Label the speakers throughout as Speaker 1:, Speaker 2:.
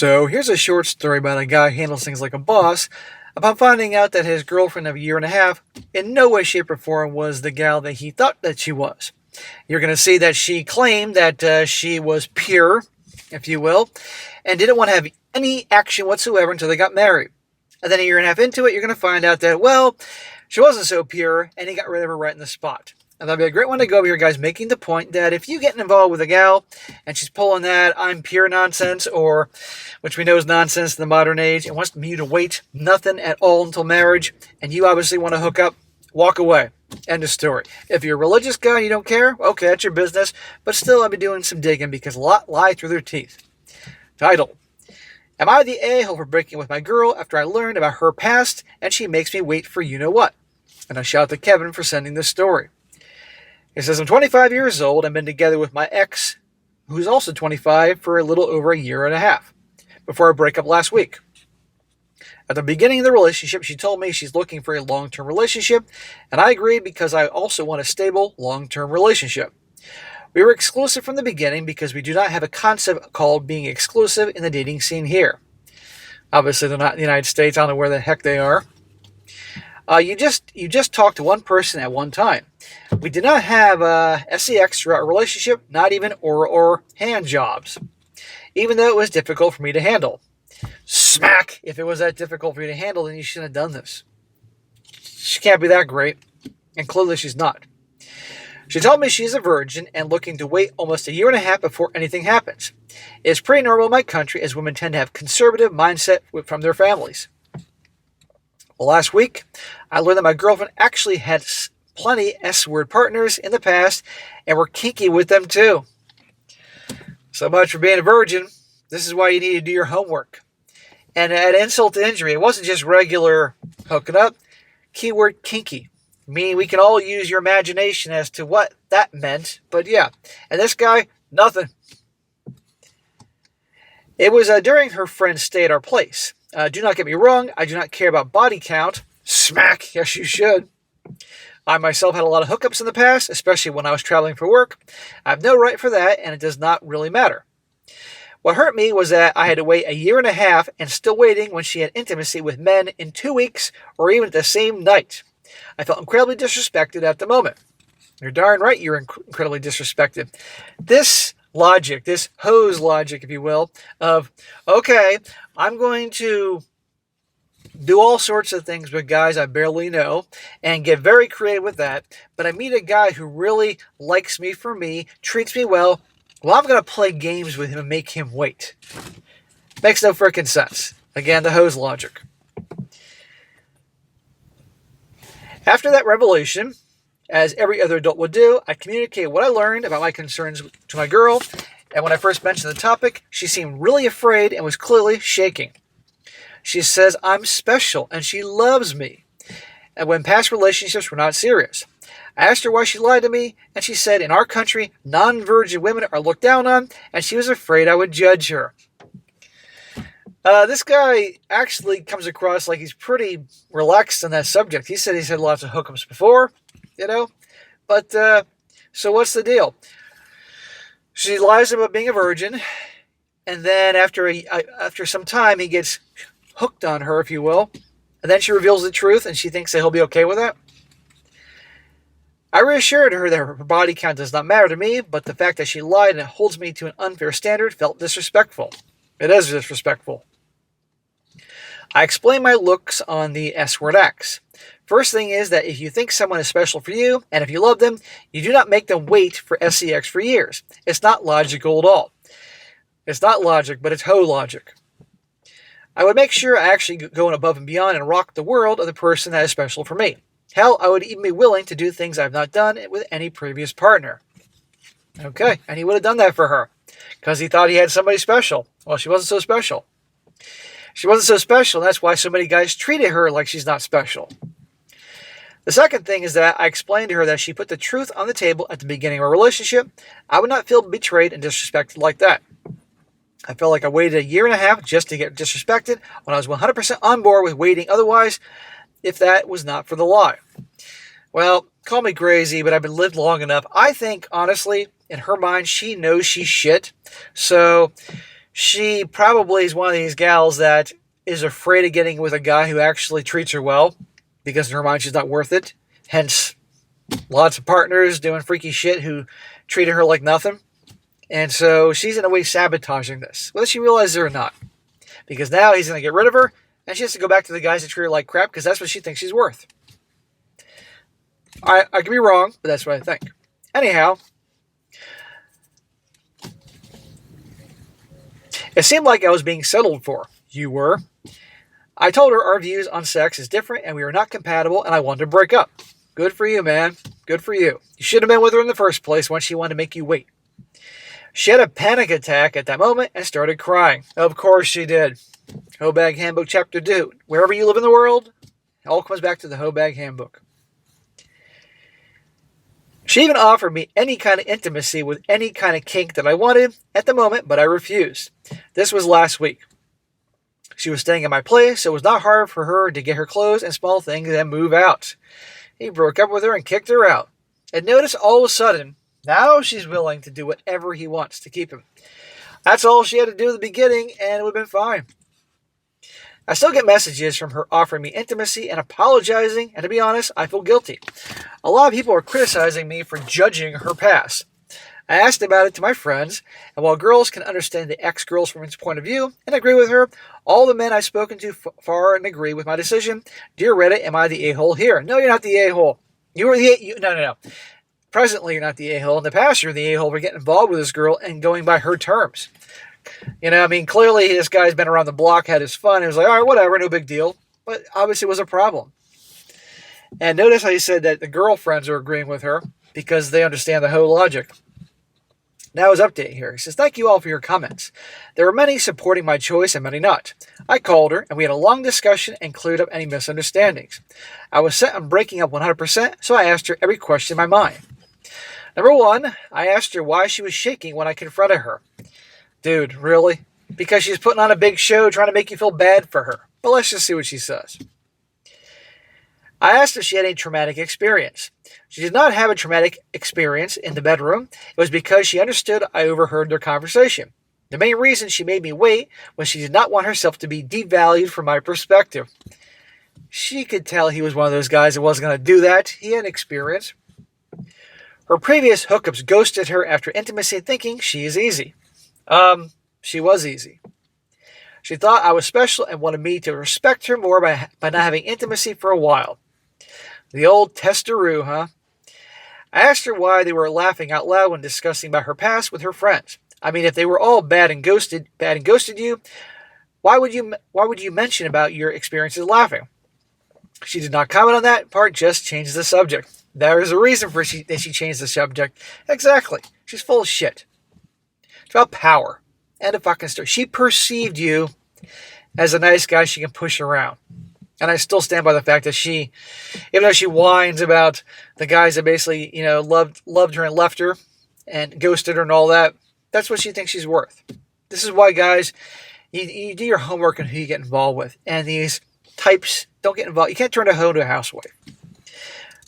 Speaker 1: So here's a short story about a guy who handles things like a boss, about finding out that his girlfriend of a year and a half in no way, shape, or form was the gal that he thought that she was. You're going to see that she claimed that she was pure, if you will, and didn't want to have any action whatsoever until they got married. And then a year and a half into it, you're going to find out that, well, she wasn't so pure, and he got rid of her right in the spot. And that'd be a great one to go over here, guys, making the point that if you get involved with a gal and she's pulling that I'm pure nonsense, or which we know is nonsense in the modern age, and wants you to wait nothing at all until marriage, and you obviously want to hook up, walk away. End of story. If you're a religious guy and you don't care, okay, that's your business, but still I'll be doing some digging because a lot lie through their teeth. Title: Am I the a-hole for breaking with my girl after I learned about her past and she makes me wait for you-know-what? And I shout out to Kevin for sending this story. It says, I'm 25 years old and been together with my ex, who's also 25, for a little over a year and a half, before our breakup last week. At the beginning of the relationship, she told me she's looking for a long-term relationship, and I agreed because I also want a stable, long-term relationship. We were exclusive from the beginning because we do not have a concept called being exclusive in the dating scene here. Obviously, they're not in the United States. I don't know where the heck they are. You just talk to one person at one time. We did not have sex throughout our relationship, not even oral or hand jobs, even though it was difficult for me to handle. Smack! If it was that difficult for you to handle, then you shouldn't have done this. She can't be that great, and clearly she's not. She told me she's a virgin and looking to wait almost a year and a half before anything happens. It's pretty normal in my country as women tend to have conservative mindset from their families. Well, last week, I learned that my girlfriend actually had plenty S-word partners in the past and were kinky with them too. So much for being a virgin. This is why you need to do your homework. And at insult to injury, it wasn't just regular hooking up. Keyword kinky. Meaning we can all use your imagination as to what that meant. But yeah. And this guy, nothing. It was during her friend's stay at our place. Do not get me wrong. I do not care about body count. Smack. Yes, you should. I myself had a lot of hookups in the past, especially when I was traveling for work. I have no right for that, and it does not really matter. What hurt me was that I had to wait a year and a half and still waiting when she had intimacy with men in 2 weeks or even the same night. I felt incredibly disrespected at the moment. You're darn right you're incredibly disrespected. This logic, this hose logic, if you will, of, okay, I'm going to do all sorts of things with guys I barely know and get very creative with that, but I meet a guy who really likes me for me, treats me well, I'm going to play games with him and make him wait. Makes no freaking sense. Again, the hose logic. After that revelation, as every other adult would do, I communicated what I learned about my concerns to my girl, and when I first mentioned the topic, she seemed really afraid and was clearly shaking. She says I'm special and she loves me, and when past relationships were not serious. I asked her why she lied to me, and she said in our country, non-virgin women are looked down on, and she was afraid I would judge her. This guy actually comes across like he's pretty relaxed on that subject. He said he's had lots of hookups before, but so what's the deal? She lies about being a virgin, and then after some time, he gets hooked on her, if you will, and then she reveals the truth, and she thinks that he'll be okay with that. I reassured her that her body count does not matter to me, but the fact that she lied and it holds me to an unfair standard felt disrespectful. It is disrespectful. I explained my looks on the S-word acts. First thing is that if you think someone is special for you, and if you love them, you do not make them wait for sex for years. It's not logical at all. It's not logic, but it's hoe logic. I would make sure I actually go above and beyond and rock the world of the person that is special for me. Hell, I would even be willing to do things I have not done with any previous partner. Okay, and he would have done that for her because he thought he had somebody special. Well, she wasn't so special. She wasn't so special, and that's why so many guys treated her like she's not special. The second thing is that I explained to her that she put the truth on the table at the beginning of our relationship. I would not feel betrayed and disrespected like that. I felt like I waited a year and a half just to get disrespected when I was 100% on board with waiting otherwise, if that was not for the lie. Well, call me crazy, but I've been lived long enough. I think, honestly, in her mind, she knows she's shit. So She probably is one of these gals that is afraid of getting with a guy who actually treats her well because in her mind she's not worth it. Hence, lots of partners doing freaky shit who treated her like nothing. And so she's in a way sabotaging this, whether she realizes it or not. Because now he's going to get rid of her, and she has to go back to the guys that treat her like crap because that's what she thinks she's worth. I could be wrong, but that's what I think. Anyhow, it seemed like I was being settled for. You were. I told her our views on sex is different and we were not compatible and I wanted to break up. Good for you, man. Good for you. You should have been with her in the first place when she wanted to make you wait. She had a panic attack at that moment and started crying. Of course she did. Hobag Handbook Chapter 2. Wherever you live in the world, it all comes back to the Hobag Handbook. She even offered me any kind of intimacy with any kind of kink that I wanted at the moment, but I refused. This was last week. She was staying at my place, so it was not hard for her to get her clothes and small things and move out. He broke up with her and kicked her out. And notice all of a sudden, now she's willing to do whatever he wants to keep him. That's all she had to do at the beginning, and it would have been fine. I still get messages from her offering me intimacy and apologizing, and to be honest, I feel guilty. A lot of people are criticizing me for judging her past. I asked about it to my friends, and while girls can understand the ex-girlfriend's point of view and agree with her, all the men I've spoken to far and agree with my decision. Dear Reddit, am I the a-hole here? No, you're not the a-hole. No. Presently, you're not the a-hole. In the past, you're the a-hole for getting involved with this girl and going by her terms. Clearly this guy's been around the block, had his fun. He was like, all right, whatever, no big deal. But obviously it was a problem. And notice how he said that the girlfriends are agreeing with her because they understand the whole logic. Now his update here. He says, thank you all for your comments. There were many supporting my choice and many not. I called her and we had a long discussion and cleared up any misunderstandings. I was set on breaking up 100%, so I asked her every question in my mind. Number one, I asked her why she was shaking when I confronted her. Dude, really? Because she's putting on a big show trying to make you feel bad for her. But let's just see what she says. I asked if she had any traumatic experience. She did not have a traumatic experience in the bedroom. It was because she understood I overheard their conversation. The main reason she made me wait was she did not want herself to be devalued from my perspective. She could tell he was one of those guys that wasn't going to do that. He had experience. Her previous hookups ghosted her after intimacy thinking she is easy. She was easy. She thought I was special and wanted me to respect her more by not having intimacy for a while. The old testeroo, huh? I asked her why they were laughing out loud when discussing about her past with her friends. I mean, if they were all bad and ghosted you, why would you mention about your experiences laughing? She did not comment on that part, just changed the subject. There is a reason for that she changed the subject. Exactly. She's full of shit. It's about power. End of fucking story. She perceived you as a nice guy she can push around. And I still stand by the fact that she, even though she whines about the guys that basically, loved her and left her and ghosted her and all that, that's what she thinks she's worth. This is why, guys, you do your homework on who you get involved with. And these types don't get involved. You can't turn a hoe to a housewife.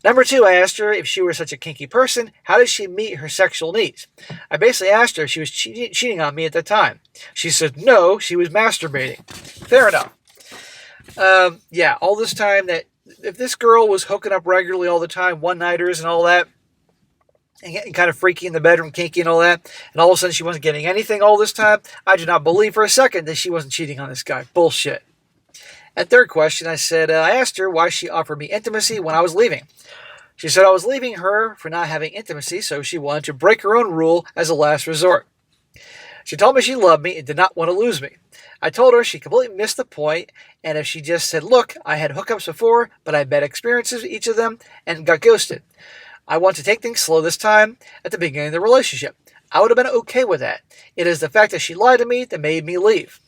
Speaker 1: Number two, I asked her if she were such a kinky person, how did she meet her sexual needs? I basically asked her if she was cheating on me at the time. She said no, she was masturbating. Fair enough. All this time that if this girl was hooking up regularly all the time, one-nighters and all that, and getting kind of freaky in the bedroom, kinky and all that, and all of a sudden she wasn't getting anything all this time, I do not believe for a second that she wasn't cheating on this guy. Bullshit. And third question, I asked her why she offered me intimacy when I was leaving. She said I was leaving her for not having intimacy, so she wanted to break her own rule as a last resort. She told me she loved me and did not want to lose me. I told her she completely missed the point, and if she just said, look, I had hookups before, but I had bad experiences with each of them and got ghosted. I want to take things slow this time at the beginning of the relationship. I would have been okay with that. It is the fact that she lied to me that made me leave.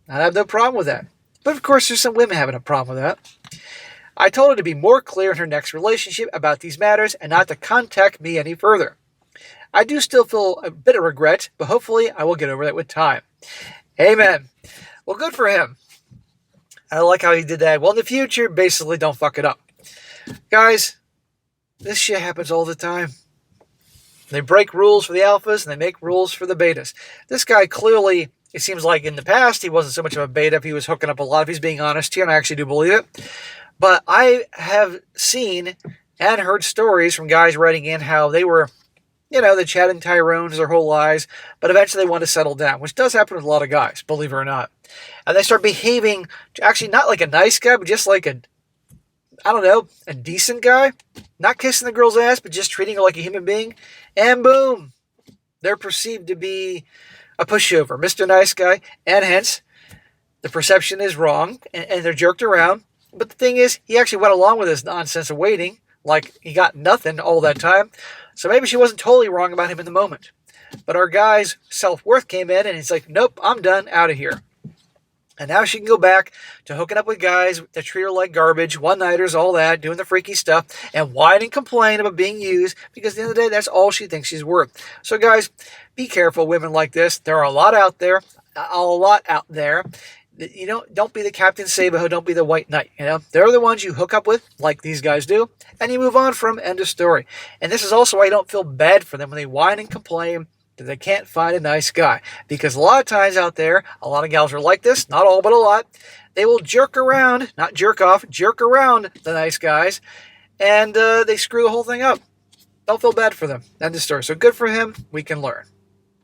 Speaker 1: I have no problem with that. But of course, there's some women having a problem with that. I told her to be more clear in her next relationship about these matters and not to contact me any further. I do still feel a bit of regret, but hopefully I will get over that with time. Amen. Well, good for him. I like how he did that. Well, in the future, basically don't fuck it up. Guys, this shit happens all the time. They break rules for the alphas and they make rules for the betas. This guy clearly, it seems like in the past, he wasn't so much of a beta if he was hooking up a lot, if he's being honest here, and I actually do believe it. But I have seen and heard stories from guys writing in how they were, they chatted Tyrones their whole lives, but eventually they want to settle down, which does happen with a lot of guys, believe it or not. And they start behaving actually not like a nice guy, but just like a decent guy. Not kissing the girl's ass, but just treating her like a human being. And boom, they're perceived to be a pushover, Mr. Nice Guy, and hence the perception is wrong, and they're jerked around. But the thing is, he actually went along with this nonsense of waiting, like he got nothing all that time. So maybe she wasn't totally wrong about him in the moment. But our guy's self-worth came in, and he's like, nope, I'm done, out of here. And now she can go back to hooking up with guys that treat her like garbage, one-nighters, all that, doing the freaky stuff, and whine and complain about being used, because at the end of the day, that's all she thinks she's worth. So guys, be careful, women like this. There are a lot out there. Don't be the Captain Save-A-Ho, don't be the White Knight. They're the ones you hook up with, like these guys do, and you move on from, end of story. And this is also why you don't feel bad for them when they whine and complain that they can't find a nice guy. Because a lot of times out there, a lot of gals are like this, not all, but a lot. They will jerk around, not jerk off, jerk around the nice guys, and they screw the whole thing up. Don't feel bad for them. End of story. So good for him. We can learn.